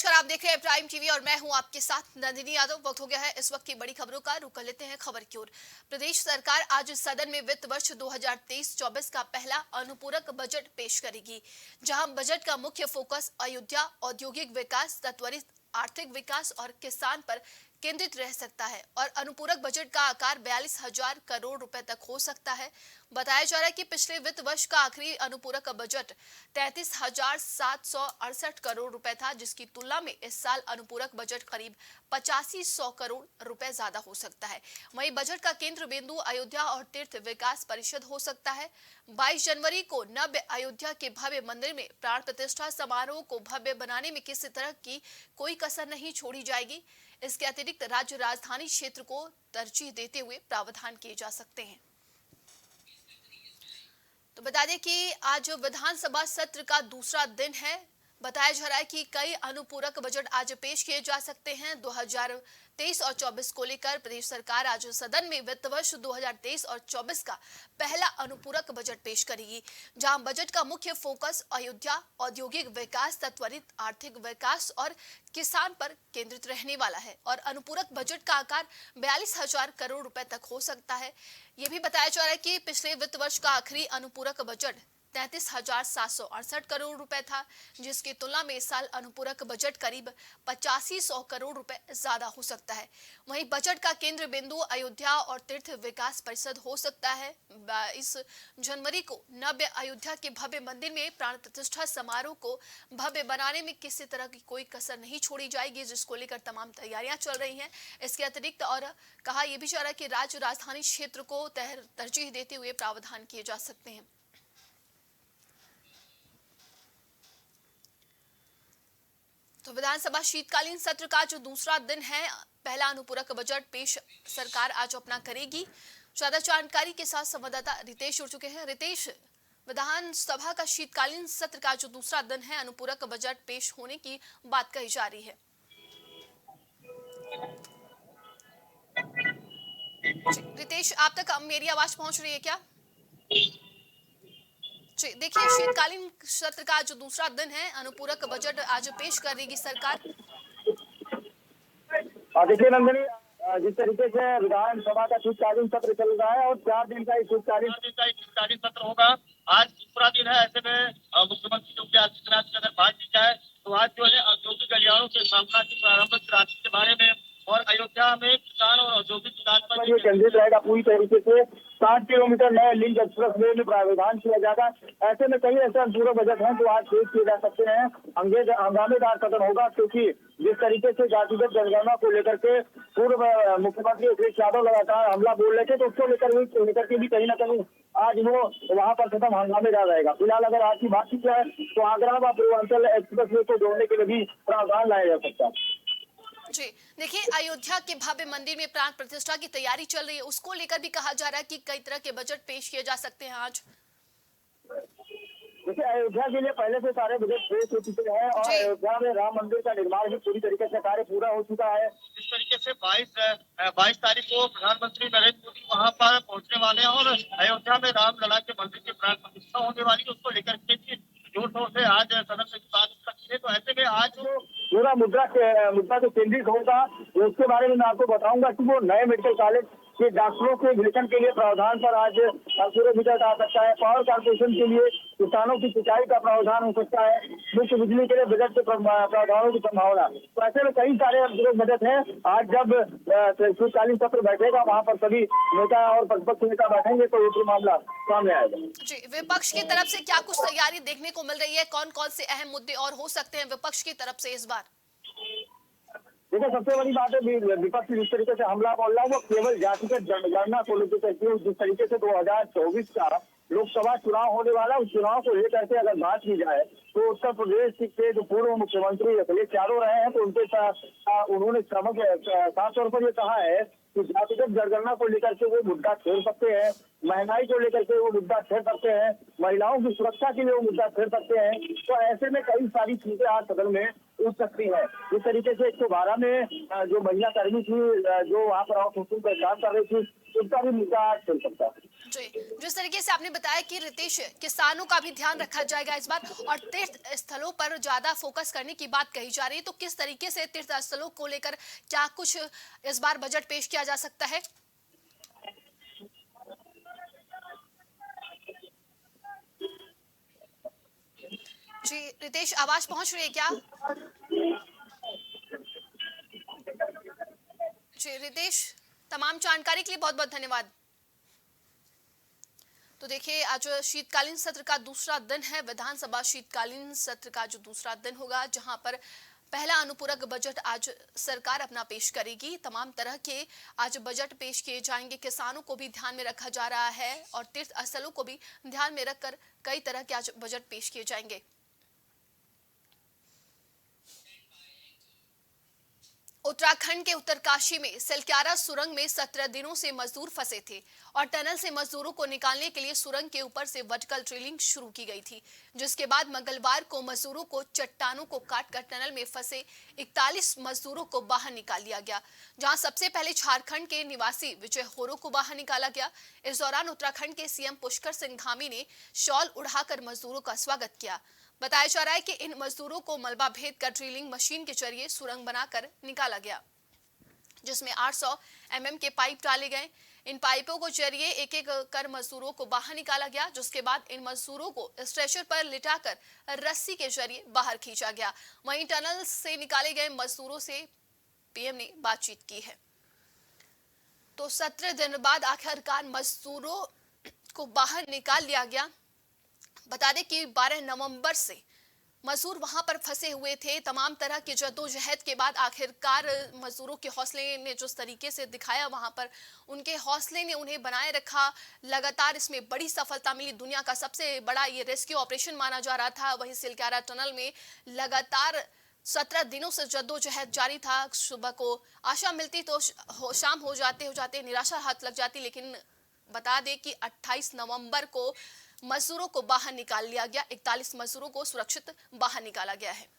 नमस्कार, आप देख रहे हैं प्राइम टीवी और मैं हूं आपके साथ नंदिनी यादव। वक्त हो गया है इस वक्त की बड़ी खबरों का। रुक कर लेते हैं खबर की ओर। प्रदेश सरकार आज सदन में वित्त वर्ष 2023-24 का पहला अनुपूरक बजट पेश करेगी, जहां बजट का मुख्य फोकस अयोध्या, औद्योगिक विकास, त्वरित आर्थिक विकास और किसान पर केंद्रित रह सकता है। और अनुपूरक बजट का आकार 42,000 करोड़ रुपए तक हो सकता है। बताया जा रहा है कि पिछले वित्त वर्ष का आखिरी अनुपूरक बजट 33,768 करोड़ रुपए था, जिसकी तुलना में इस साल अनुपूरक बजट करीब 8500 करोड़ रुपए ज्यादा हो सकता है। वहीं बजट का केंद्र बिंदु अयोध्या और तीर्थ विकास परिषद हो सकता है। 22 जनवरी को नव्य अयोध्या के भव्य मंदिर में प्राण प्रतिष्ठा समारोह को भव्य बनाने में किसी तरह की कोई कसर नहीं छोड़ी जाएगी। इसके अतिरिक्त राज्य राजधानी क्षेत्र को तरजीह देते हुए प्रावधान किए जा सकते हैं। तो बता दें कि आज विधानसभा सत्र का दूसरा दिन है। बताया जा रहा है कि कई अनुपूरक बजट आज पेश किए जा सकते हैं। 2023 और 24 को लेकर प्रदेश सरकार आज सदन में वित्त वर्ष 2023 और 24 का पहला अनुपूरक बजट पेश करेगी, जहां बजट का मुख्य फोकस अयोध्या, औद्योगिक विकास, त्वरित आर्थिक विकास और किसान पर केंद्रित रहने वाला है। और अनुपूरक बजट का आकार 42,000 करोड़ रुपए तक हो सकता है। ये भी बताया जा रहा है कि पिछले वित्त वर्ष का आखिरी अनुपूरक बजट 33,768 करोड़ रुपए था, जिसकी तुलना में इस साल अनुपूरक बजट करीब 8500 करोड़ रुपए ज्यादा हो सकता है। वहीं बजट का केंद्र बिंदु अयोध्या और तीर्थ विकास परिषद हो सकता है। 22 जनवरी को नव्य अयोध्या के भव्य मंदिर में प्राण प्रतिष्ठा समारोह को भव्य बनाने में किसी तरह की कोई कसर नहीं छोड़ी जाएगी, जिसको लेकर तमाम तैयारियां चल रही हैं। इसके अतिरिक्त और कहा यह भी जा रहा है कि राज्य राजधानी क्षेत्र को तरजीह देते हुए प्रावधान किए जा सकते हैं। तो विधानसभा शीतकालीन सत्र का जो दूसरा दिन है, पहला अनुपूरक बजट पेश सरकार आज अपना करेगी। ज्यादा जानकारी के साथ संवाददाता रितेश जुड़ चुके हैं। रितेश, विधानसभा का शीतकालीन सत्र का जो दूसरा दिन है, अनुपूरक बजट पेश होने की बात कही जा रही है। रितेश, आप तक मेरी आवाज पहुंच रही है क्या? देखिए, शीतकालीन सत्र का जो दूसरा दिन है, अनुपूरक बजट आज पेश करेगी सरकार। देखिए नंदिनी, जिस तरीके से विधानसभा का शीतकालीन सत्र चल रहा है और 4 दिन का शीतकालीन सत्र होगा। आज दूसरा दिन है। ऐसे में मुख्यमंत्री योगी आदित्यनाथ की अगर बात की जाए तो आज जो है औद्योगिक गलियारों के सामना की प्रारंभिक राशि के बारे में और अयोध्या में किसान और औद्योगिक विकास पर ये केंद्रित रहेगा। पूरी तरीके से 60 किलोमीटर नए लिंक एक्सप्रेस वे में प्रावधान किया जाएगा। ऐसे में कई ऐसे अनुपूरक बजट हैं जो आज पेश किए जा सकते हैं। हंगामेदार सदन होगा, क्योंकि जिस तरीके से जातिगत जनगणना को लेकर के पूर्व मुख्यमंत्री अखिलेश यादव लगातार हमला बोल रहे थे, तो उसको लेकर के भी कहीं ना कहीं आज वो वहां पर खत्म हंगामेदार रहेगा। फिलहाल अगर आज की बात की जाए तो आगरा व पूर्वांचल एक्सप्रेस वे को जोड़ने के लिए भी प्रावधान लाया जा सकता है। जी, देखिए, अयोध्या के भव्य मंदिर में प्राण प्रतिष्ठा की तैयारी चल रही है, उसको लेकर भी कहा जा रहा है कि कई तरह के बजट पेश किए जा सकते हैं आज। देखिए, अयोध्या के लिए पहले से सारे बजट पेश हो चुके हैं और अयोध्या में राम मंदिर का निर्माण भी पूरी तरीके से कार्य पूरा हो चुका है। जिस तरीके से 22 तारीख को प्रधानमंत्री नरेंद्र मोदी वहां पर पहुंचने वाले हैं और अयोध्या में रामलला के मंदिर की प्राण प्रतिष्ठा होने वाली है, उसको लेकर के जोर शोर से आज सदन में बात सकती है। तो ऐसे में आज जो पूरा मुद्दा तो केंद्रित होगा, उसके बारे में मैं आपको बताऊंगा कि वो नए मेडिकल कॉलेज के डॉक्टरों के विवेचन के लिए प्रावधान पर आज पूरे बजट आ सकता है। पावर कॉर्पोरेशन के लिए किसानों की सिंचाई का प्रावधान हो सकता है। मुफ्त बिजली के लिए बजट के प्रावधानों की संभावना। तो ऐसे में कई सारे बजट हैं। आज जब शीतकालीन सत्र बैठेगा, वहां पर सभी नेता और प्रतिपक्ष नेता बैठेंगे तो ये मामला सामने आएगा। जी, विपक्ष की तरफ से क्या कुछ तैयारी देखने को मिल रही है? कौन कौन से अहम मुद्दे और हो सकते हैं विपक्ष की तरफ से इस बार? देखिए, सबसे बड़ी बात है विपक्ष जिस तरीके से हमला बोल रहा है वो केवल जातिगत जनगणना को लेकर के। जिस तरीके से 2024 का लोकसभा चुनाव होने वाला है, उस चुनाव को लेकर के अगर बात की जाए तो उत्तर प्रदेश के जो पूर्व मुख्यमंत्री अखिलेश यादव रहे हैं, तो उनके साथ उन्होंने साफ तौर पर ये कहा है कि जातिगत जनगणना को लेकर के वो मुद्दा छेड़ सकते हैं, महंगाई को लेकर के वो मुद्दा छेड़ सकते हैं, महिलाओं की सुरक्षा के लिए वो मुद्दा छेड़ सकते हैं। तो ऐसे में कई सारी चीजें आज सदन में उठ सकती है। इस तरीके से 112 में जो महिला कर्मी थी, जो वहाँ पर काम कर रही थी, उसका भी मुद्दा छेड़ सकता है। जी, जिस तरीके से आपने बताया कि रितेश, किसानों का भी ध्यान रखा जाएगा इस बार और तीर्थ स्थलों पर ज्यादा फोकस करने की बात कही जा रही है, तो किस तरीके से तीर्थ स्थलों को लेकर क्या कुछ इस बार बजट पेश किया जा सकता है? जी रितेश, आवाज पहुंच रही है क्या? जी रितेश, तमाम जानकारी के लिए बहुत बहुत धन्यवाद। तो देखिए, आज शीतकालीन सत्र का दूसरा दिन है। विधानसभा शीतकालीन सत्र का जो दूसरा दिन होगा, जहां पर पहला अनुपूरक बजट आज सरकार अपना पेश करेगी। तमाम तरह के आज बजट पेश किए जाएंगे। किसानों को भी ध्यान में रखा जा रहा है और तीर्थ स्थलों को भी ध्यान में रखकर कई तरह के आज बजट पेश किए जाएंगे। उत्तराखंड के उत्तरकाशी में सिलक्यारा सुरंग में 17 दिनों से मजदूर फंसे थे और टनल से मजदूरों को निकालने के लिए सुरंग के ऊपर से वर्टिकल ड्रिलिंग शुरू की गई थी, जिसके बाद मंगलवार को मजदूरों को चट्टानों को काटकर टनल में फंसे 41 मजदूरों को बाहर निकाल लिया गया, जहां सबसे पहले झारखंड के निवासी विजय होरो को बाहर निकाला गया। इस दौरान उत्तराखंड के सीएम पुष्कर सिंह धामी ने शॉल उड़ाकर मजदूरों का स्वागत किया। बताया जा रहा है कि इन मजदूरों को मलबा भेद कर ड्रिलिंग मशीन के जरिए सुरंग बनाकर निकाला गया, जिसमें 800 mm के पाइप डाले गए। इन पाइपों को जरिए एक एक कर मजदूरों को बाहर निकाला गया, जिसके बाद इन मजदूरों को स्ट्रेचर पर लिटाकर रस्सी के जरिए बाहर खींचा गया। वहीं टनल से निकाले गए मजदूरों से पीएम ने बातचीत की है। तो 17 दिन बाद आखिरकार मजदूरों को बाहर निकाल लिया गया। बता दें कि 12 नवंबर से मजदूर वहां पर फंसे हुए थे। तमाम तरह की जद्दोजहद के बाद आखिरकार मजदूरों के हौसले ने जिस तरीके से दिखाया, वहां पर उनके हौसले ने उन्हें बनाए रखा। लगातार इसमें बड़ी सफलता मिली। दुनिया का सबसे बड़ा ये रेस्क्यू ऑपरेशन माना जा रहा था। वहीं सिलक्यारा टनल में लगातार 17 दिनों से जद्दोजहद जारी था। सुबह को आशा मिलती तो शाम हो जाते निराशा हाथ लग जाती, लेकिन बता दें कि 28 नवंबर को मजदूरों को बाहर निकाल लिया गया। 41 मजदूरों को सुरक्षित बाहर निकाला गया है।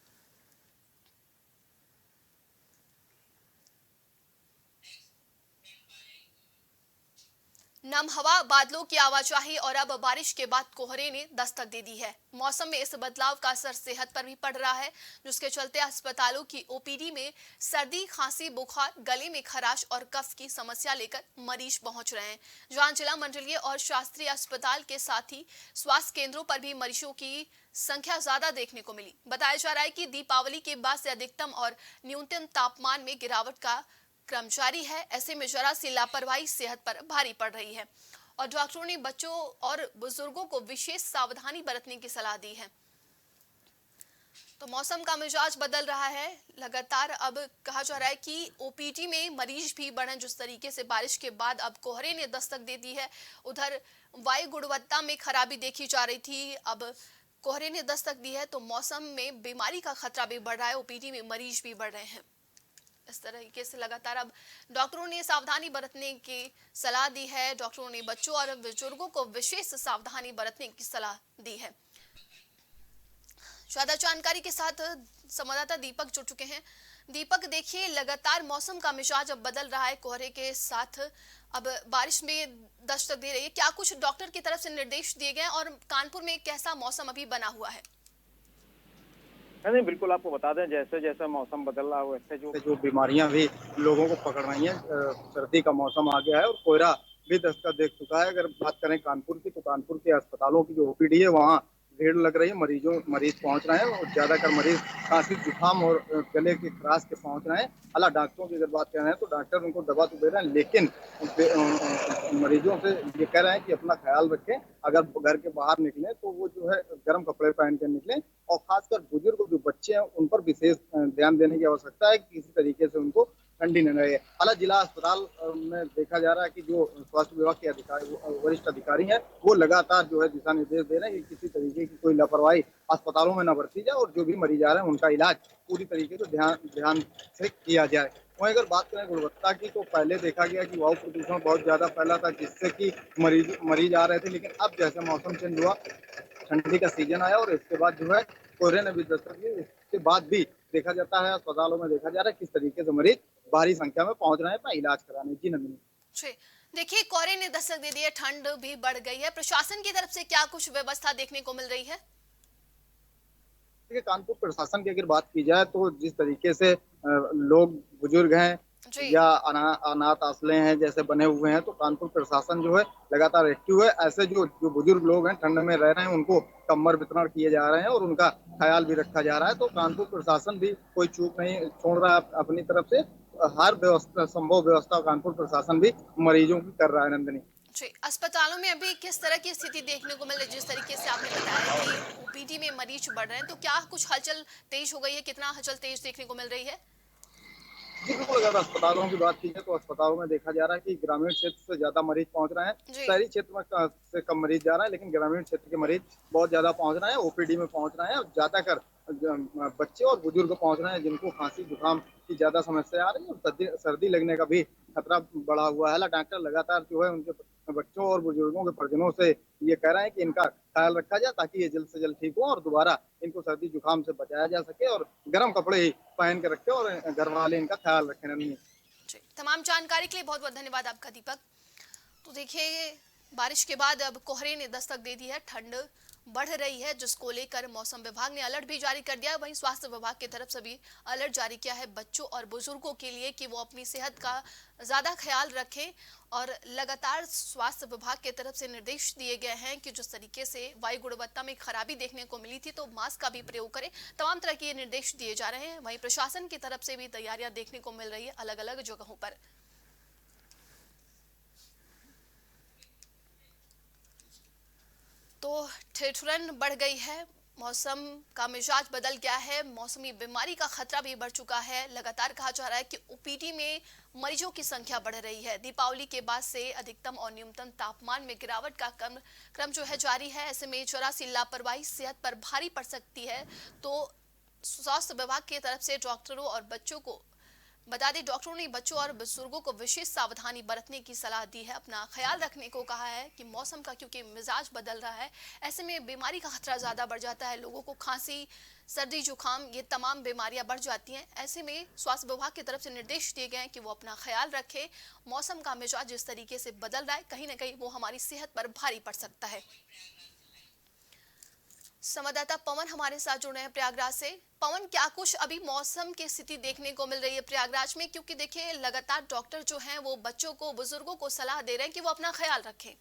नम हवा, बादलों की आवाजाही और अब बारिश के बाद कोहरे ने दस्तक दे दी है। मौसम में इस बदलाव का असर सेहत पर भी पड़ रहा है, जिसके चलते अस्पतालों की ओपीडी में सर्दी, खांसी, बुखार, गले में खराश और कफ की समस्या लेकर मरीज पहुंच रहे हैं। जहां जिला मंडलीय और शास्त्रीय अस्पताल के साथ ही स्वास्थ्य केंद्रों पर भी मरीजों की संख्या ज्यादा देखने को मिली। बताया जा रहा है कि दीपावली के बाद से अधिकतम और न्यूनतम तापमान में गिरावट का क्रम जारी है। ऐसे में जरा सी लापरवाही सेहत पर भारी पड़ रही है और डॉक्टरों ने बच्चों और बुजुर्गों को विशेष सावधानी बरतने की सलाह दी है। तो मौसम का मिजाज बदल रहा है लगातार। अब कहा जा रहा है कि ओपीडी में मरीज भी बढ़े। जिस तरीके से बारिश के बाद अब कोहरे ने दस्तक दे दी है, उधर वायु गुणवत्ता में खराबी देखी जा रही थी, अब कोहरे ने दस्तक दी है, तो मौसम में बीमारी का खतरा भी बढ़ रहा है। ओपीडी में मरीज भी बढ़ रहे हैं। इस तरीके से लगातार अब डॉक्टरों ने सावधानी बरतने की सलाह दी है। डॉक्टरों ने बच्चों और बुजुर्गों को विशेष सावधानी बरतने की सलाह दी है। ज्यादा जानकारी के साथ संवाददाता दीपक जुड़ चुके हैं। दीपक, देखिए लगातार मौसम का मिजाज अब बदल रहा है। कोहरे के साथ अब बारिश में दस्तक दे रही है। क्या कुछ डॉक्टर की तरफ से निर्देश दिए गए और कानपुर में कैसा मौसम अभी बना हुआ है? नहीं, बिल्कुल आपको बता दें, जैसे जैसे मौसम बदल रहा है वैसे जो बीमारियां भी लोगों को पकड़ रही हैं। सर्दी का मौसम आ गया है और कोहरा भी दस्तक दे चुका है। अगर बात करें कानपुर की, तो कानपुर के अस्पतालों की जो ओपीडी है वहाँ भीड़ लग रही है। मरीज पहुंच रहे हैं और ज्यादातर मरीज खांसी, जुकाम और गले की खराश के पहुंच रहे हैं। हालांकि डॉक्टरों की अगर बात कर रहे हैं तो डॉक्टर उनको दवा तो दे रहे हैं, लेकिन मरीजों से ये कह रहे हैं कि अपना ख्याल रखें। अगर घर के बाहर निकलें तो वो जो है गर्म कपड़े पहन कर निकलें और खासकर बुजुर्ग जो बच्चे हैं उन पर विशेष ध्यान देने की आवश्यकता है कि किसी तरीके से उनको ठंडी न लगे। हालांकि जिला अस्पताल में देखा जा रहा है कि जो स्वास्थ्य विभाग के अधिकारी, वरिष्ठ अधिकारी हैं, वो लगातार जो है दिशा निर्देश दे रहे हैं कि किसी तरीके की कोई लापरवाही अस्पतालों में न बरती जाए और जो भी मरीज आ रहे हैं उनका इलाज पूरी तरीके से ध्यान से किया जाए। वहीं अगर बात करें गुणवत्ता की, तो पहले देखा गया कि वायु प्रदूषण बहुत ज्यादा फैला था, जिससे कि मरीज आ रहे थे। लेकिन अब जैसे मौसम चेंज हुआ, ठंडी का सीजन आया और इसके बाद जो है कोहरे ने भी दस्तक दी, इसके बाद भी देखा जाता है अस्पतालों में देखा जा रहा है किस तरीके से मरीज भारी संख्या में पहुंच रहे हैं अपना इलाज कराने। जी नंदिनी। जी। देखिए, कोहरे ने दस्तक दे दी है, ठंड भी बढ़ गई है। प्रशासन की तरफ से क्या कुछ व्यवस्था देखने को मिल रही है? देखिए, कानपुर प्रशासन की अगर बात की जाए तो जिस तरीके से लोग बुजुर्ग हैं जी। या अनाथ आश्रय हैं जैसे बने हुए हैं, तो कानपुर प्रशासन जो है लगातार एक्टिव है। ऐसे जो जो बुजुर्ग लोग हैं ठंड में रह रहे हैं, उनको कम्बल वितरण किए जा रहे हैं और उनका ख्याल भी रखा जा रहा है। तो कानपुर प्रशासन भी कोई चूक नहीं छोड़ रहा है अपनी तरफ से। हर व्यवस्था संभव व्यवस्था कानपुर प्रशासन भी मरीजों की कर रहा है, नंदिनी। जी, अस्पतालों में अभी किस तरह की स्थिति देखने को मिल रही है? जिस तरीके से आपने बताया कि ओपीडी में मरीज बढ़ रहे हैं, तो क्या कुछ हलचल तेज हो गई है? कितना हलचल तेज देखने को मिल रही है? जी बिल्कुल, अगर अस्पतालों की बात की जाए तो अस्पतालों में देखा जा रहा है कि ग्रामीण क्षेत्र से ज्यादा मरीज पहुंच रहे हैं। जी। शहरी क्षेत्र में से कम मरीज जा रहा है, लेकिन ग्रामीण क्षेत्र के मरीज बहुत ज्यादा पहुंच रहे हैं, ओपीडी में पहुंच रहे हैं और ज्यादातर बच्चे और बुजुर्ग पहुंच रहे हैं जिनको खांसी जुकाम की ज्यादा समस्या आ रही है और सर्दी सर्दी लगने का भी खतरा बढ़ा हुआ है। डॉक्टर लगातार जो है उनके बच्चों और बुजुर्गों के परिजनों से ये कह रहे हैं कि इनका ख्याल रखा जाए ताकि ये जल्द से जल्द ठीक हो और दोबारा इनको सर्दी जुकाम से बचाया जा सके और गर्म कपड़े ही पहन के रखे और घर वाले इनका ख्याल रखें, नन्ही। जी, तमाम जानकारी के लिए बहुत बहुत धन्यवाद आपका, दीपक। तो देखिए, बारिश के बाद अब कोहरे ने दस्तक दे दी है, ठंड बढ़ रही है, जिसको लेकर मौसम विभाग ने अलर्ट भी जारी कर दिया है। वहीं स्वास्थ्य विभाग की तरफ से भी अलर्ट जारी किया है बच्चों और बुजुर्गों के लिए कि वो अपनी सेहत का ज्यादा ख्याल रखें। और लगातार स्वास्थ्य विभाग की तरफ से निर्देश दिए गए हैं कि जिस तरीके से वायु गुणवत्ता में खराबी देखने को मिली थी, तो मास्क का भी प्रयोग करें। तमाम तरह के निर्देश दिए जा रहे हैं। वहीं प्रशासन की तरफ से भी तैयारियां देखने को मिल रही है अलग अलग जगहों पर। तो ठिठुरन बढ़ गई है, मौसम का मिजाज बदल गया है, मौसमी बीमारी का खतरा भी बढ़ चुका है। लगातार कहा जा रहा है कि ओपीडी में मरीजों की संख्या बढ़ रही है। दीपावली के बाद से अधिकतम और न्यूनतम तापमान में गिरावट का क्रम जो है जारी है। ऐसे में जरा सी लापरवाही सेहत पर भारी पड़ सकती है। तो स्वास्थ्य विभाग की तरफ से डॉक्टरों और बच्चों को बता दें, डॉक्टरों ने बच्चों और बुजुर्गों को विशेष सावधानी बरतने की सलाह दी है, अपना ख्याल रखने को कहा है कि मौसम का क्योंकि मिजाज बदल रहा है, ऐसे में बीमारी का खतरा ज्यादा बढ़ जाता है। लोगों को खांसी, सर्दी, जुकाम, ये तमाम बीमारियां बढ़ जाती हैं। ऐसे में स्वास्थ्य विभाग की तरफ से निर्देश दिए गए हैं कि वो अपना ख्याल रखे। मौसम का मिजाज जिस तरीके से बदल रहा है, कहीं ना कहीं वो हमारी सेहत पर भारी पड़ सकता है। संवाददाता पवन हमारे साथ जुड़े हैं प्रयागराज से। पवन, क्या कुछ अभी मौसम की स्थिति देखने को मिल रही है प्रयागराज में? क्योंकि देखिए, लगातार डॉक्टर जो हैं वो बच्चों को, बुजुर्गों को सलाह दे रहे हैं कि वो अपना ख्याल रखें।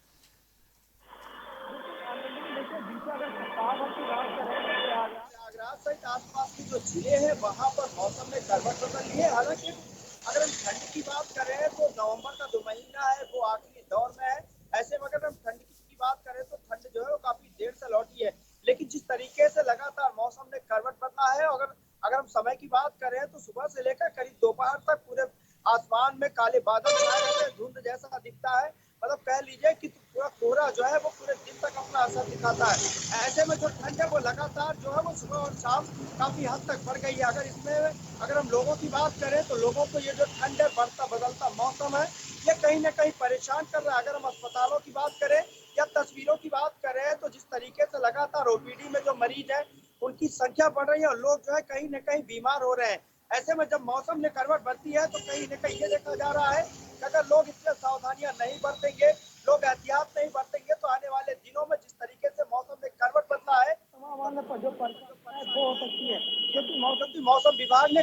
प्रयागराज सहित आसपास की जो जिले हैं वहाँ पर मौसम में करवट बदल ली है। हालांकि अगर हम ठंड की बात करें तो नवंबर का जो महीना है वो आखिरी दौर में है। ऐसे में अगर हम ठंड की बात करें तो ठंड जो है वो काफी देर से लौटी है। लेकिन जिस तरीके से लगातार मौसम ने करवट बदला है, अगर अगर हम समय की बात करें तो सुबह से लेकर करीब दोपहर तक पूरे आसमान में काले बादल छाए रहते हैं, धुंध जैसा दिखता है। मतलब कह लीजिए कि पूरा कोहरा जो है वो पूरे दिन तक अपना असर दिखाता है। ऐसे में जो ठंड है वो लगातार जो है वो सुबह और शाम काफी हद तक बढ़ गई है। अगर इसमें अगर हम लोगों की बात करें तो लोगों को ये जो ठंड है, बढ़ता बदलता मौसम है, ये कहीं ना कहीं परेशान कर रहा है। अगर हम अस्पतालों की बात करें या तस्वीरों की बात करें तो जिस तरीके से लगातार ओपीडी में जो मरीज है उनकी संख्या बढ़ रही है और लोग जो है कहीं ना कहीं बीमार हो रहे हैं। ऐसे में जब मौसम ने करवट बदली है तो कहीं ना कहीं ये देखा जा रहा है कि अगर लोग इसमें सावधानियां नहीं बरतेंगे, लोग एहतियात नहीं बरतेंगे, तो आने वाले दिनों में जिस तरीके से मौसम में करवट बदला है जो परेशानी है वो हो सकती है। क्योंकि मौसम विभाग ने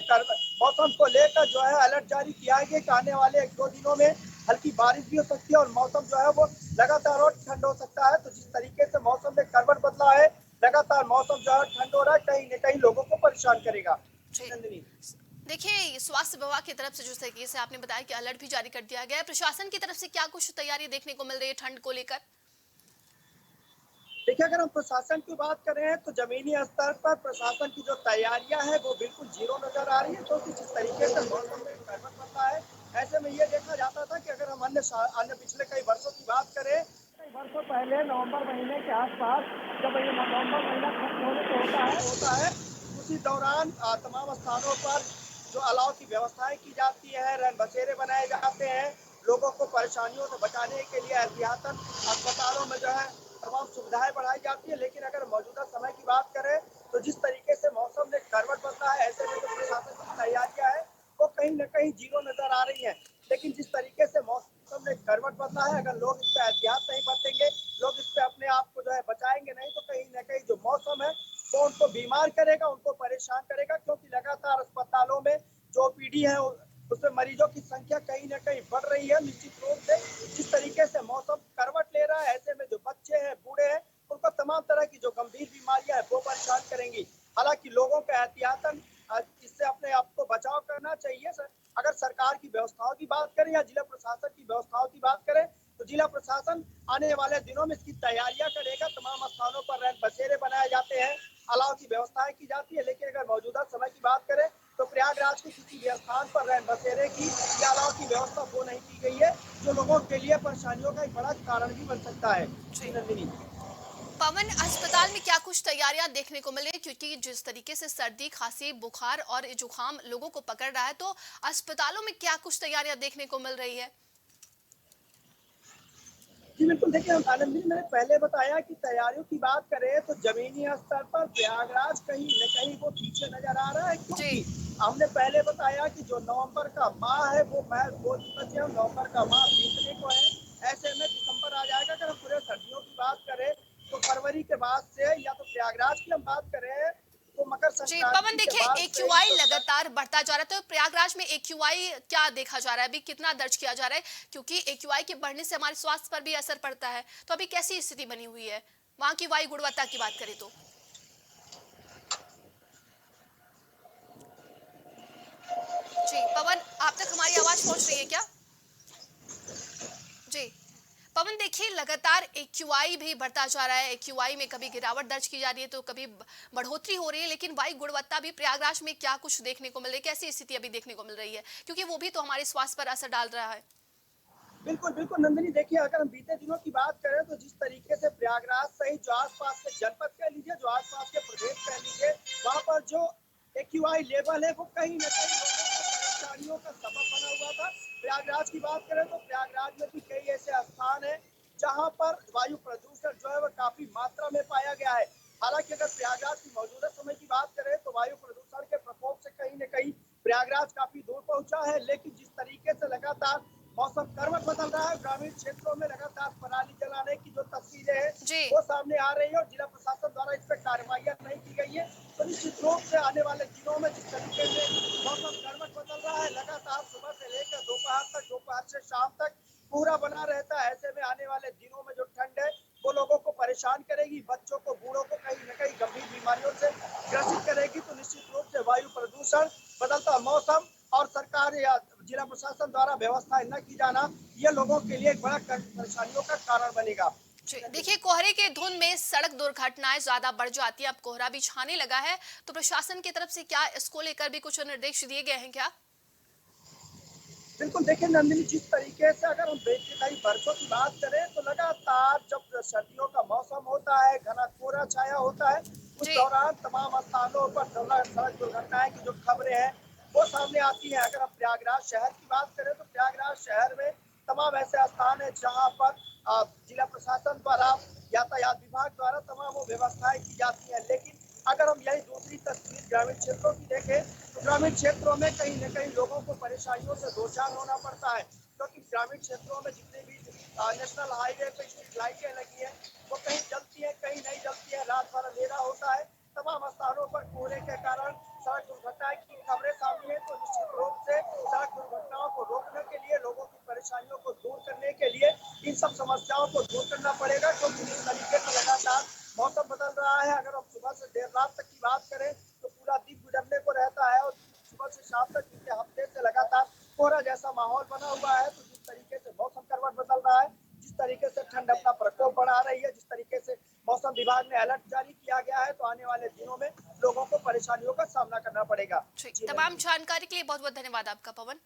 मौसम को लेकर जो है अलर्ट जारी किया है कि आने वाले 1-2 दिनों में हल्की बारिश भी हो सकती है और मौसम जो है वो लगातार और ठंड हो सकता है। तो जिस तरीके से मौसम में करवट बदला है, लगातार मौसम जो है ठंड हो रहा है, कहीं न कहीं लोगों को परेशान करेगा। जी। नंदिनी। देखिए, स्वास्थ्य विभाग की तरफ से जिस तरीके से आपने बताया कि अलर्ट भी जारी कर दिया गया है, प्रशासन की तरफ से क्या कुछ तैयारी देखने को मिल रही है ठंड को लेकर? देखिए, अगर हम प्रशासन की बात करें तो जमीनी स्तर पर प्रशासन की जो तैयारियां हैं वो बिल्कुल जीरो नजर आ रही है। क्योंकि जिस तरीके से मौसम में करवट बदला है, ऐसे में ये देखा जाता था कि अगर हम अन्य पिछले कई वर्षों की बात करें, कई वर्षों पहले नवंबर महीने के आसपास जब ये नवंबर महीना खत्म होने को होता है उसी दौरान तमाम स्थानों पर जो अलाव की व्यवस्थाएं की जाती है, रैन बसेरे बनाए जाते हैं, लोगों को परेशानियों से बचाने के लिए एहतियातन अस्पतालों में जो है तमाम सुविधाएं बढ़ाई जाती है। लेकिन अगर मौजूदा समय की बात करें तो जिस तरीके से मौसम ने करवट बदला है, ऐसे में जो प्रशासन की तैयारियां है वो कहीं न कहीं जीरो नजर आ रही है। लेकिन जिस तरीके से मौसम ने करना है। अगर लोग इस पे एहतियात नहीं बरतेंगे, लोग इस पे अपने आप को जो है बचाएंगे नहीं, तो कहीं ना कहीं जो मौसम है वो उनको बीमार करेगा, उनको परेशान करेगा। क्योंकि लगातार अस्पतालों में जो ओपीडी है उसमें मरीजों की संख्या कहीं ना कहीं बढ़ रही है। निश्चित रूप से जिस तरीके से मौसम करवट ले रहा है, ऐसे में जो बच्चे हैं, बूढ़े हैं, उनको तमाम तरह की जो गंभीर बीमारियां हैं वो परेशान करेंगी। हालांकि लोगों का एहतियातन इससे अपने आप को बचाव करना चाहिए। अगर सरकार की व्यवस्थाओं की बात करें या जिला प्रशासन की व्यवस्थाओं की बात करें, तो जिला प्रशासन आने वाले दिनों में इसकी तैयारियां करेगा। तमाम स्थानों पर रैन बसेरे बनाए जाते हैं, अलाव की व्यवस्थाएं की जाती है। लेकिन अगर मौजूदा समय की बात करें तो प्रयागराज के किसी भी स्थान पर रैन बसेरे की या अलाव की व्यवस्था वो नहीं की गई है, जो लोगों के लिए परेशानियों का एक बड़ा कारण भी बन सकता है। जी नंदिनी। पवन, अस्पताल में क्या कुछ तैयारियां देखने को मिले? क्योंकि जिस तरीके से सर्दी, खांसी, बुखार और जुकाम लोगों को पकड़ रहा है, तो अस्पतालों में क्या कुछ तैयारियां देखने को मिल रही है? जी बिल्कुल, देखिए आनंद जी, मैंने पहले बताया कि तैयारियों की बात करें तो जमीनी स्तर पर प्रयागराज कहीं न कहीं वो पीछे नजर आ रहा है। जी। क्योंकि हमने पहले बताया कि जो नवंबर का माह है वो मैं बोल चुका हूँ, नवंबर का माह बीतने को है। ऐसे में दिसंबर आ जाएगा। अगर हम पूरे सर्दियों की बात करें तो फरवरी के बाद से, या तो प्रयागराज की हम बात करें तो मकर जी पवन, संक्रांति के देखिए बाद से ही एक्यूआई जो लगातार बढ़ता जा रहा है, तो प्रयागराज में एक्यूआई क्या देखा जा रहा है, अभी कितना दर्ज किया जा रहा है? क्योंकि एक्यूआई के बढ़ने से हमारे स्वास्थ्य पर भी असर पड़ता है, तो अभी कैसी स्थिति बनी हुई है वहां की वायु गुणवत्ता की बात करें तो? जी पवन, आप तक हमारी आवाज पहुंच रही है क्या? जी पवन, देखिए लगातार एक्यूआई भी बढ़ता जा रहा है। एक्यूआई में कभी गिरावट दर्ज की जा रही है तो कभी बढ़ोतरी हो रही है, लेकिन वायु गुणवत्ता भी प्रयागराज में क्या कुछ देखने को मिल रही है, कैसी स्थिति अभी देखने को मिल रही है? क्योंकि वो भी तो हमारे स्वास्थ्य पर असर डाल रहा है। बिल्कुल बिल्कुल नंदिनी, देखिए अगर हम बीते दिनों की बात करें तो जिस तरीके से प्रयागराज सहित जो आसपास के जनपद कह लीजिए, जो आसपास के प्रदेश कह लीजिए, वहां पर जो एक्यूआई लेवल है वो कहीं न कहीं लोगों को परेशानियों का सबब बना हुआ था। प्रयागराज की बात करें तो प्रयागराज में भी कई ऐसे स्थान है जहां पर वायु प्रदूषण जो है वो काफी मात्रा में पाया गया है। हालांकि अगर प्रयागराज की मौजूदा समय की बात करें तो वायु प्रदूषण के प्रकोप से कहीं न कहीं प्रयागराज काफी दूर पहुंचा है। लेकिन जिस तरीके से लगातार मौसम करवट बदल रहा है, ग्रामीण क्षेत्रों में लगातार पराली जलाने की जो तस्वीरें हैं जी वो सामने आ रही है और जिला प्रशासन द्वारा इस पर कार्रवाइयां नहीं की गई है। तो निश्चित रूप से आने वाले दिनों में जिस तरीके से मौसम करवट बदल रहा है, लगातार सुबह से लेकर दोपहर तक, दोपहर से शाम तक पूरा बना रहता है। ऐसे में आने वाले दिनों में जो ठंड है वो लोगों को परेशान करेगी, बच्चों को, बूढ़ों को कहीं न कहीं गंभीर बीमारियों से ग्रसित करेगी। तो निश्चित रूप से वायु प्रदूषण, बदलता मौसम और सरकार या जिला प्रशासन द्वारा व्यवस्था न की जाना, ये लोगों के लिए एक बड़ा परेशानियों का कारण बनेगा। जी, देखिए कोहरे के धुंध में सड़क दुर्घटनाएं ज्यादा बढ़ जाती है, अब कोहरा भी छाने लगा है, तो प्रशासन की तरफ से क्या इसको लेकर भी कुछ निर्देश दिए गए हैं क्या? बिल्कुल, देखिए नंदिनी, जिस तरीके से अगर हम पिछले कई वर्षों की बात करें तो लगातार जब सर्दियों का मौसम होता है, घना कोहरा छाया होता है, उस जी दौरान तमाम स्थानों पर सड़क दुर्घटनाएं की जो खबरें हैं वो सामने आती हैं। अगर हम प्रयागराज शहर की बात करें तो प्रयागराज शहर में तमाम ऐसे स्थान है जहाँ पर जिला प्रशासन द्वारा, यातायात विभाग द्वारा तमाम वो व्यवस्थाएं की जाती हैं। लेकिन अगर हम यही दूसरी तस्वीर ग्रामीण क्षेत्रों की देखें तो ग्रामीण क्षेत्रों में कहीं न कहीं लोगों को परेशानियों से दो चार होना पड़ता है। क्योंकि ग्रामीण क्षेत्रों में जितने भी नेशनल हाईवे पे स्ट्रीट लाइटें लगी है वो कहीं जलती है, कहीं नहीं जलती है, रात भर अंधेरा होता है। तमाम स्थानों पर कोहरे के कारण सड़क दुर्घटना की खबरें सामने है। तो निश्चित रूप से सड़क दुर्घटनाओं को रोकने के लिए, लोगों की परेशानियों को दूर करने के लिए इन सब समस्याओं को दूर करना पड़ेगा। क्योंकि जिस तरीके से लगातार मौसम बदल रहा है, अगर हम सुबह से देर रात तक की बात करें तो पूरा दिन गुजरने को रहता है और सुबह से शाम तक पिछले हफ्ते से लगातार कोहरा जैसा माहौल बना हुआ है। तो जिस तरीके से मौसम करवट बदल रहा है, जिस तरीके से ठंड अपना प्रकोप बढ़ा रही है, जिस तरीके से मौसम विभाग ने अलर्ट जारी किया गया है, तो आने वाले दिनों में लोगों को परेशानियों का सामना करना पड़ेगा। जी, जी तमाम नंदिनी। जानकारी के लिए बहुत बहुत धन्यवाद आपका पवन।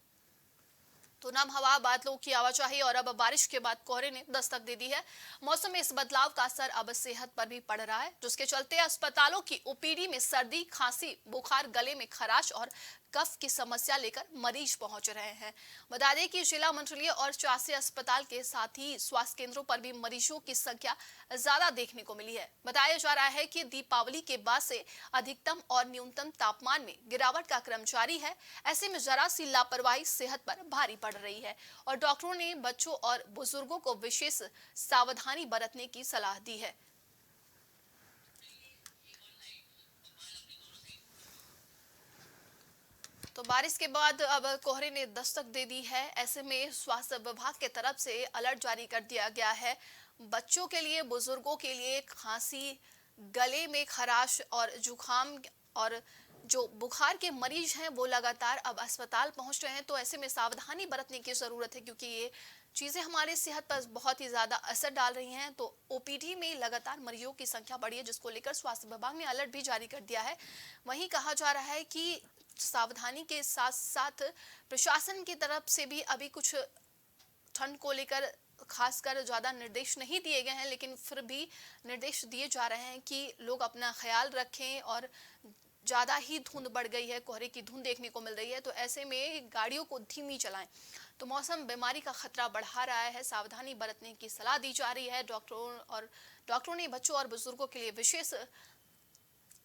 तो नम हवा, बादलों की आवाजाही और अब बारिश के बाद कोहरे ने दस्तक दे दी है। मौसम में इस बदलाव का असर अब सेहत पर भी पड़ रहा है, जिसके चलते अस्पतालों की ओपीडी में सर्दी, खांसी, बुखार, गले में खराश और कफ की समस्या लेकर मरीज पहुंच रहे हैं। बता दें कि जिला मंडलीय और शासकीय अस्पताल के साथ ही स्वास्थ्य केंद्रों पर भी मरीजों की संख्या ज्यादा देखने को मिली है। बताया जा रहा है कि दीपावली के बाद से अधिकतम और न्यूनतम तापमान में गिरावट का क्रम जारी है। ऐसे में जरा सी लापरवाही सेहत पर भारी पड़ बढ़ रही है और डॉक्टरों ने बच्चों और बुजुर्गों को विशेष सावधानी बरतने की सलाह दी है। तो बारिश के बाद अब कोहरे ने दस्तक दे दी है। ऐसे में स्वास्थ्य विभाग के तरफ से अलर्ट जारी कर दिया गया है। बच्चों के लिए, बुजुर्गों के लिए खांसी, गले में खराश और जुकाम और जो बुखार के मरीज हैं वो लगातार अब अस्पताल पहुंच रहे हैं। तो ऐसे में सावधानी बरतने की जरूरत है क्योंकि ये चीजें हमारे सेहत पर बहुत ही ज्यादा असर डाल रही हैं। तो ओपीडी में लगातार मरीजों की संख्या बढ़ी है, जिसको लेकर स्वास्थ्य विभाग ने अलर्ट भी जारी कर दिया है। वहीं कहा जा रहा है कि सावधानी के साथ साथ प्रशासन की तरफ से भी अभी कुछ ठंड को लेकर खासकर ज्यादा निर्देश नहीं दिए गए हैं, लेकिन फिर भी निर्देश दिए जा रहे हैं कि लोग अपना ख्याल रखें और ज्यादा ही धुंध बढ़ गई है, कोहरे की धुंध देखने को मिल रही है। तो ऐसे में गाड़ियों को धीमी चलाएं। तो मौसम बीमारी का खतरा बढ़ा रहा है, सावधानी बरतने की सलाह दी जा रही है। डॉक्टरों ने बच्चों और बुजुर्गों के लिए विशेष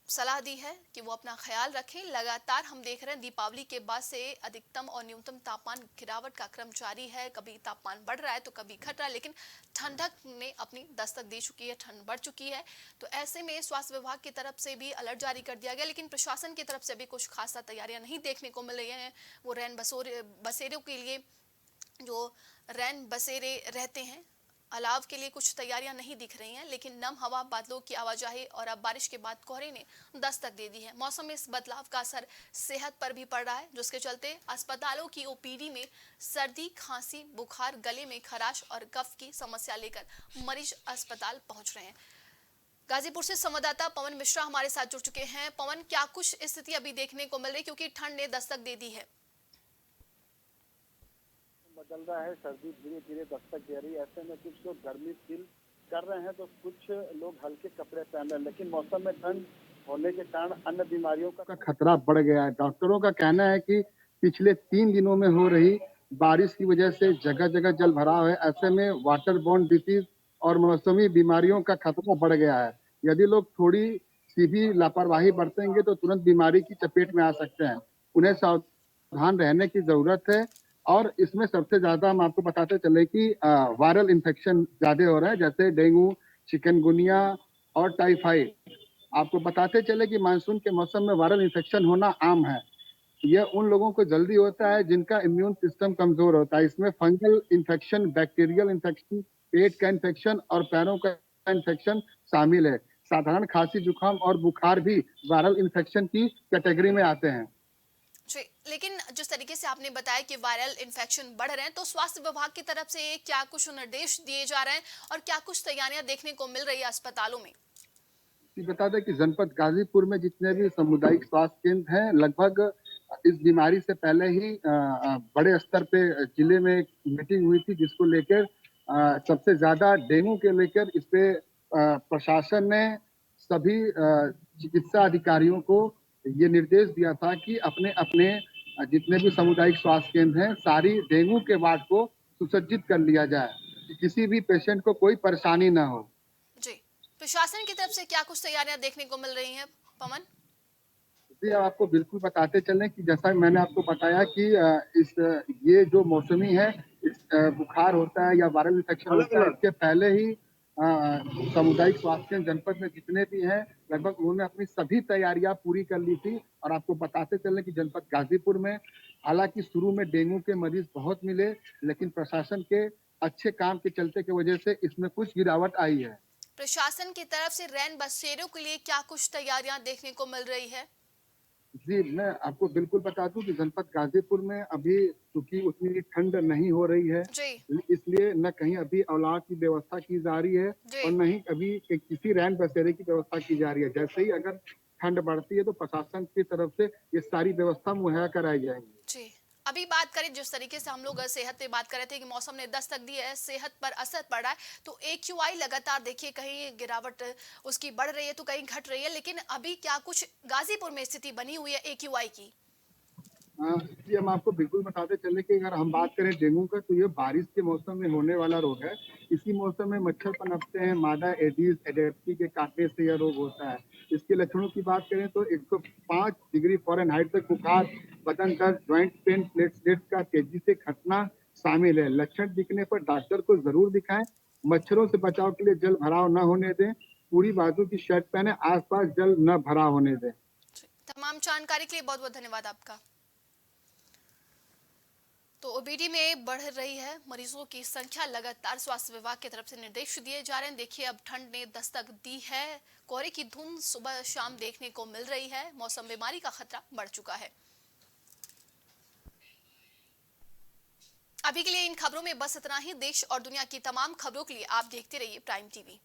सलाह दी है कि वो अपना ख्याल रखें। लगातार हम देख रहे हैं दीपावली के बाद से अधिकतम और न्यूनतम तापमान गिरावट का क्रम जारी है। कभी तापमान बढ़ रहा है तो कभी घट रहा है, लेकिन ठंडक ने अपनी दस्तक दे चुकी है, ठंड बढ़ चुकी है। तो ऐसे में स्वास्थ्य विभाग की तरफ से भी अलर्ट जारी कर दिया गया, लेकिन प्रशासन की तरफ से भी कुछ खासा तैयारियां नहीं देखने को मिल रही हैं। वो रैन बसेरों के लिए जो रैन बसेरे रहते हैं, अलाव के लिए कुछ तैयारियां नहीं दिख रही हैं, लेकिन नम हवा, बादलों की आवाजाही और अब बारिश के बाद कोहरे ने दस्तक दे दी है। मौसम में इस बदलाव का असर सेहत पर भी पड़ रहा है, जिसके चलते अस्पतालों की ओपीडी में सर्दी, खांसी, बुखार, गले में खराश और कफ की समस्या लेकर मरीज अस्पताल पहुंच रहे हैं। गाजीपुर से संवाददाता पवन मिश्रा हमारे साथ जुड़ चुके हैं। पवन, क्या कुछ स्थिति अभी देखने को मिल रही, क्योंकि ठंड ने दस्तक दे दी है? बदल रहा है, सर्दी धीरे धीरे दस्तक दे रही है। ऐसे में कुछ लोग गर्मी फील कर रहे हैं तो कुछ लोग हल्के कपड़े पहन रहे हैं, लेकिन मौसम में ठंड होने के कारण अन्य बीमारियों का खतरा बढ़ गया है। डॉक्टरों का कहना है कि पिछले 3 दिनों में हो रही बारिश की वजह से जगह जगह जल भराव है। ऐसे में वाटर बोर्न डिसीज और मौसमी बीमारियों का खतरा बढ़ गया है। यदि लोग थोड़ी सी भी लापरवाही बरतेंगे तो तुरंत बीमारी की चपेट में आ सकते हैं। उन्हें सावधान रहने की जरूरत है। और इसमें सबसे ज्यादा हम आपको बताते चले कि वायरल इन्फेक्शन ज्यादा हो रहा है, जैसे डेंगू, चिकनगुनिया और टाइफाइड। आपको बताते चले कि मानसून के मौसम में वायरल इन्फेक्शन होना आम है। यह उन लोगों को जल्दी होता है जिनका इम्यून सिस्टम कमजोर होता है। इसमें फंगल इन्फेक्शन, बैक्टीरियल इन्फेक्शन, पेट का इन्फेक्शन और पैरों का इन्फेक्शन शामिल है। साधारण खांसी, जुकाम और बुखार भी वायरल इन्फेक्शन की कैटेगरी में आते हैं। जी, लेकिन जिस तरीके से आपने बताया कि वायरल इन्फेक्शन बढ़ रहे हैं, तो स्वास्थ्य विभाग की तरफ से क्या कुछ निर्देश दिए जा रहे हैं और क्या कुछ तैयारियां देखने को मिल रही है अस्पतालों में? बता दें कि जनपद गाजीपुर में जितने भी सामुदायिक स्वास्थ्य केंद्र हैं, लगभग इस बीमारी से पहले ही बड़े स्तर पे जिले में एक मीटिंग हुई थी, जिसको लेकर सबसे ज्यादा डेंगू के लेकर इस पे प्रशासन ने सभी चिकित्सा अधिकारियों को ये निर्देश दिया था कि अपने अपने जितने भी सामुदायिक स्वास्थ्य केंद्र हैं, सारी डेंगू के वार्ड को सुसज्जित कर लिया जाए कि किसी भी पेशेंट को कोई परेशानी ना हो। जी, प्रशासन की तरफ से क्या कुछ तैयारियां देखने को मिल रही हैं, पवन? जी, आपको बिल्कुल बताते चलें कि जैसा मैंने आपको बताया कि ये जो मौसमी है, बुखार होता है या वायरल इन्फेक्शन होता है, इसके पहले ही सामुदायिक स्वास्थ्य केंद्र जनपद में जितने भी हैं, लगभग उन्होंने अपनी सभी तैयारियां पूरी कर ली थी। और आपको बताते चलें कि जनपद गाजीपुर में हालांकि शुरू में डेंगू के मरीज बहुत मिले, लेकिन प्रशासन के अच्छे काम के चलते की वजह से इसमें कुछ गिरावट आई है। प्रशासन की तरफ से रैन बसेरों के लिए क्या कुछ तैयारियां देखने को मिल रही है? जी, मैं आपको बिल्कुल बता दूं कि जनपद गाजीपुर में अभी चूंकि उतनी ठंड नहीं हो रही है, इसलिए न कहीं अभी अलाव की व्यवस्था की जा रही है और न ही अभी किसी रैन बसेरे की व्यवस्था की जा रही है। जैसे ही अगर ठंड बढ़ती है तो प्रशासन की तरफ से ये सारी व्यवस्था मुहैया कराई जाएंगी। जी, अभी बात करें जिस तरीके से हम लोग सेहत पे बात कर रहे थे कि मौसम ने दस्तक दी है, सेहत पर असर पड़ रहा है, तो AQI लगातार देखिए कहीं गिरावट उसकी बढ़ रही है तो कहीं घट रही है, लेकिन अभी क्या कुछ गाजीपुर में स्थिति बनी हुई है AQI की? जी, हम आपको बिल्कुल बताते चले कि अगर हम बात करें डेंगू का, तो ये बारिश के मौसम में होने वाला रोग है। इसी मौसम में मच्छर पनपते हैं, मादा एडीज एडेप्टी के काटने से यह रोग होता है। इसके लक्षणों की बात करें तो 105 डिग्री फ़ारेनहाइट तक बुखार, बदन दर्द, ज्वाइंट पेन, प्लेटलेट्स का तेजी से घटना शामिल है। लक्षण दिखने पर डॉक्टर को जरूर दिखाएं। मच्छरों से बचाव के लिए जल भराव न होने दें। पूरी बाजू की शर्ट पहने, आसपास जल न भरा होने दें। तमाम जानकारी के लिए बहुत बहुत धन्यवाद आपका। तो ओबीडी में बढ़ रही है मरीजों की संख्या, लगातार स्वास्थ्य विभाग की तरफ से निर्देश दिए जा रहे हैं। देखिए अब ठंड ने दस्तक दी है, कोहरे की धुंध सुबह शाम देखने को मिल रही है, मौसम बीमारी का खतरा बढ़ चुका है। अभी के लिए इन खबरों में बस इतना ही। देश और दुनिया की तमाम खबरों के लिए आप देखते रहिए प्राइम टीवी।